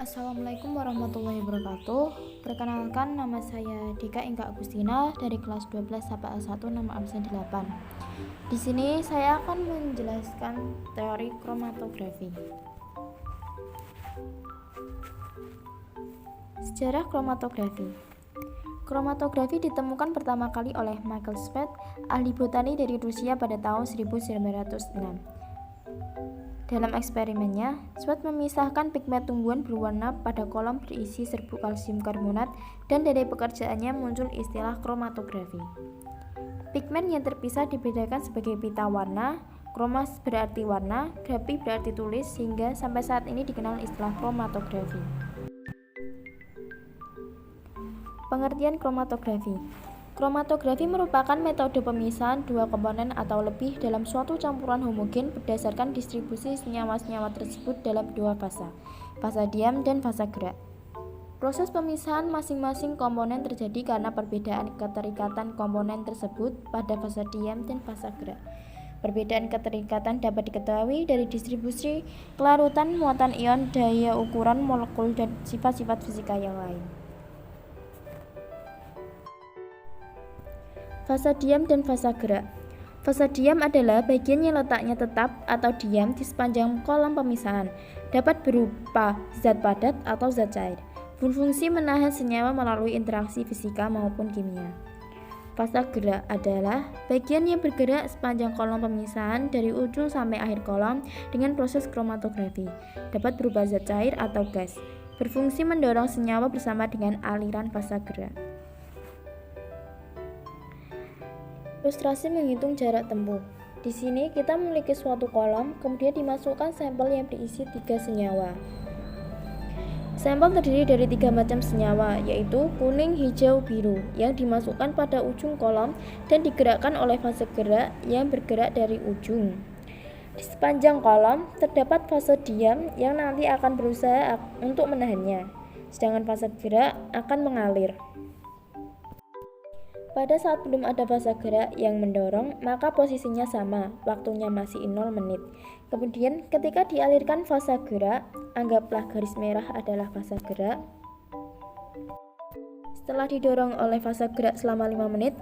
Assalamualaikum warahmatullahi wabarakatuh. Perkenalkan, nama saya Dika Inka Agustina dari kelas 12 SAPA 1 nama absen 8. Di sini saya akan menjelaskan teori kromatografi. Sejarah kromatografi. Kromatografi ditemukan pertama kali oleh Michael Schmidt, ahli botani dari Rusia pada tahun 1906. Dalam eksperimennya, Schmidt memisahkan pigmen tumbuhan berwarna pada kolom berisi serbuk kalsium karbonat dan dari pekerjaannya muncul istilah kromatografi. Pigmen yang terpisah dibedakan sebagai pita warna, kromas berarti warna, grafi berarti tulis, sehingga sampai saat ini dikenal istilah kromatografi. Pengertian kromatografi. Kromatografi merupakan metode pemisahan dua komponen atau lebih dalam suatu campuran homogen berdasarkan distribusi senyawa-senyawa tersebut dalam dua fasa diam dan fasa gerak. Proses pemisahan masing-masing komponen terjadi karena perbedaan keterikatan komponen tersebut pada fasa diam dan fasa gerak. Perbedaan keterikatan dapat diketahui dari distribusi kelarutan, muatan ion, daya ukuran molekul, dan sifat-sifat fisika yang lain. Fasa diam dan fasa gerak. Fasa diam adalah bagian yang letaknya tetap atau diam di sepanjang kolom pemisahan, dapat berupa zat padat atau zat cair, berfungsi menahan senyawa melalui interaksi fisika maupun kimia. Fasa gerak adalah bagian yang bergerak sepanjang kolom pemisahan dari ujung sampai akhir kolom dengan proses kromatografi, dapat berupa zat cair atau gas, berfungsi mendorong senyawa bersama dengan aliran fasa gerak. Ilustrasi menghitung jarak tempuh. Di sini kita memiliki suatu kolom, kemudian dimasukkan sampel yang berisi 3 senyawa. Sampel terdiri dari 3 macam senyawa, yaitu kuning, hijau, biru, yang dimasukkan pada ujung kolom dan digerakkan oleh fase gerak yang bergerak dari ujung. Di sepanjang kolom terdapat fase diam yang nanti akan berusaha untuk menahannya, sedangkan fase gerak akan mengalir. Pada saat belum ada fase gerak yang mendorong, maka posisinya sama, waktunya masih 0 menit. Kemudian ketika dialirkan fase gerak, anggaplah garis merah adalah fase gerak. Setelah didorong oleh fase gerak selama 5 menit,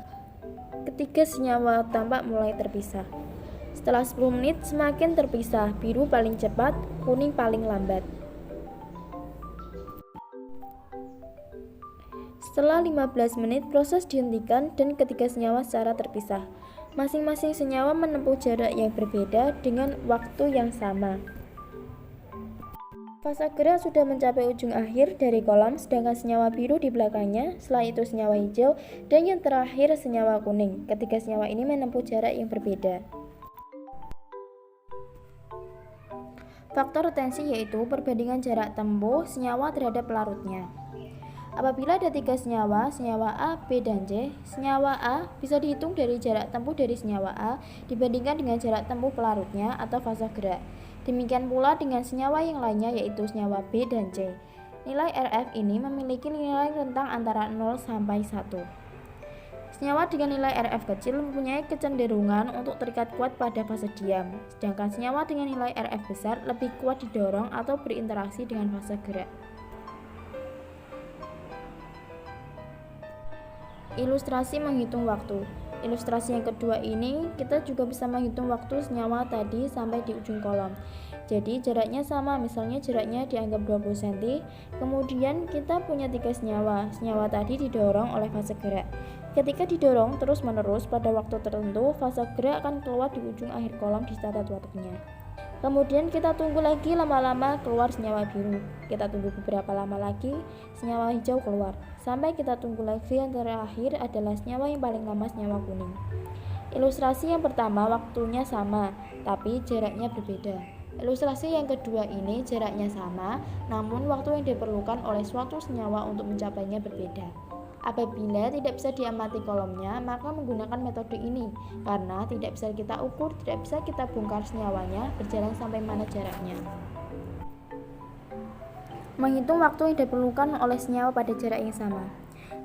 ketiga senyawa tampak mulai terpisah. Setelah 10 menit semakin terpisah, biru paling cepat, kuning paling lambat. Setelah 15 menit, proses dihentikan dan ketiga senyawa secara terpisah. Masing-masing senyawa menempuh jarak yang berbeda dengan waktu yang sama. Fase gerak sudah mencapai ujung akhir dari kolom, sedangkan senyawa biru di belakangnya, setelah itu senyawa hijau, dan yang terakhir senyawa kuning. Ketiga senyawa ini menempuh jarak yang berbeda. Faktor retensi yaitu perbandingan jarak tempuh senyawa terhadap pelarutnya. Apabila ada 3 senyawa A, B, dan C, senyawa A bisa dihitung dari jarak tempuh dari senyawa A dibandingkan dengan jarak tempuh pelarutnya atau fase gerak. Demikian pula dengan senyawa yang lainnya yaitu senyawa B dan C. Nilai RF ini memiliki nilai rentang antara 0 sampai 1. Senyawa dengan nilai RF kecil mempunyai kecenderungan untuk terikat kuat pada fase diam, sedangkan senyawa dengan nilai RF besar lebih kuat didorong atau berinteraksi dengan fase gerak. Ilustrasi menghitung waktu. Ilustrasi yang kedua ini kita juga bisa menghitung waktu senyawa tadi sampai di ujung kolom. Jadi jaraknya sama, misalnya jaraknya dianggap 20 cm. Kemudian kita punya 3 senyawa. Senyawa tadi didorong oleh fase gerak. Ketika didorong terus-menerus pada waktu tertentu, fase gerak akan keluar di ujung akhir kolom dicatat waktunya. Kemudian kita tunggu lagi lama-lama keluar senyawa biru. Kita tunggu beberapa lama lagi senyawa hijau keluar. Sampai kita tunggu lagi yang terakhir adalah senyawa yang paling lama, senyawa kuning. Ilustrasi yang pertama waktunya sama, tapi jaraknya berbeda. Ilustrasi yang kedua ini jaraknya sama, namun waktu yang diperlukan oleh suatu senyawa untuk mencapainya berbeda. Apabila tidak bisa diamati kolomnya, maka menggunakan metode ini, karena tidak bisa kita ukur, tidak bisa kita bongkar senyawanya berjalan sampai mana jaraknya. Menghitung waktu yang diperlukan oleh senyawa pada jarak yang sama.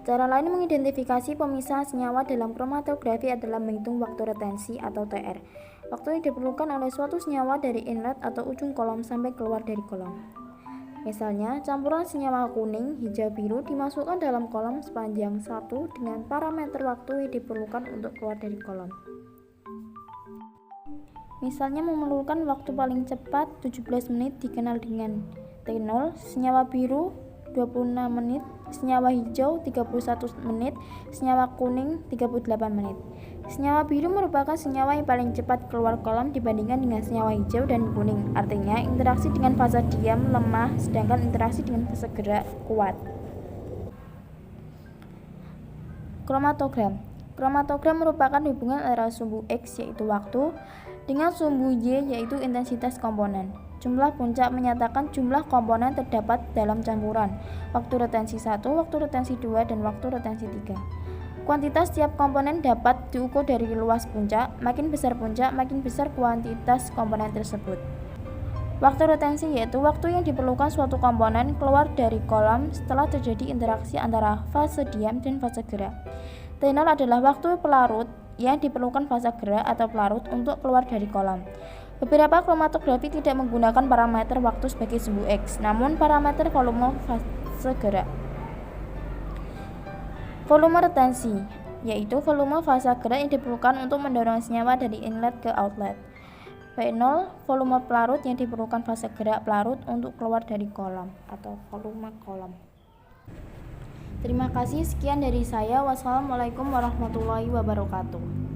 Cara lain mengidentifikasi pemisahan senyawa dalam kromatografi adalah menghitung waktu retensi atau TR. Waktu yang diperlukan oleh suatu senyawa dari inlet atau ujung kolom sampai keluar dari kolom. Misalnya, campuran senyawa kuning, hijau, biru dimasukkan dalam kolom sepanjang 1 dengan parameter waktu yang diperlukan untuk keluar dari kolom. Misalnya memerlukan waktu paling cepat 17 menit dikenal dengan T0, senyawa biru 26 menit, senyawa hijau 31 menit, senyawa kuning 38 menit. Senyawa biru merupakan senyawa yang paling cepat keluar kolom dibandingkan dengan senyawa hijau dan kuning. Artinya, interaksi dengan fase diam lemah, sedangkan interaksi dengan fase gerak kuat. Kromatogram. Kromatogram merupakan hubungan antara sumbu X yaitu waktu dengan sumbu Y yaitu intensitas komponen. Jumlah puncak menyatakan jumlah komponen terdapat dalam campuran, waktu retensi 1, waktu retensi 2, dan waktu retensi 3. Kuantitas tiap komponen dapat diukur dari luas puncak, makin besar puncak, makin besar kuantitas komponen tersebut. Waktu retensi yaitu waktu yang diperlukan suatu komponen keluar dari kolom setelah terjadi interaksi antara fase diam dan fase gerak. T0 adalah waktu pelarut yang diperlukan fase gerak atau pelarut untuk keluar dari kolom. Beberapa kromatografi tidak menggunakan parameter waktu sebagai sumbu X, namun parameter volume fase gerak. Volume retensi, yaitu volume fase gerak yang diperlukan untuk mendorong senyawa dari inlet ke outlet. V0, volume pelarut yang diperlukan fase gerak pelarut untuk keluar dari kolom atau volume kolom. Terima kasih, sekian dari saya. Wassalamualaikum warahmatullahi wabarakatuh.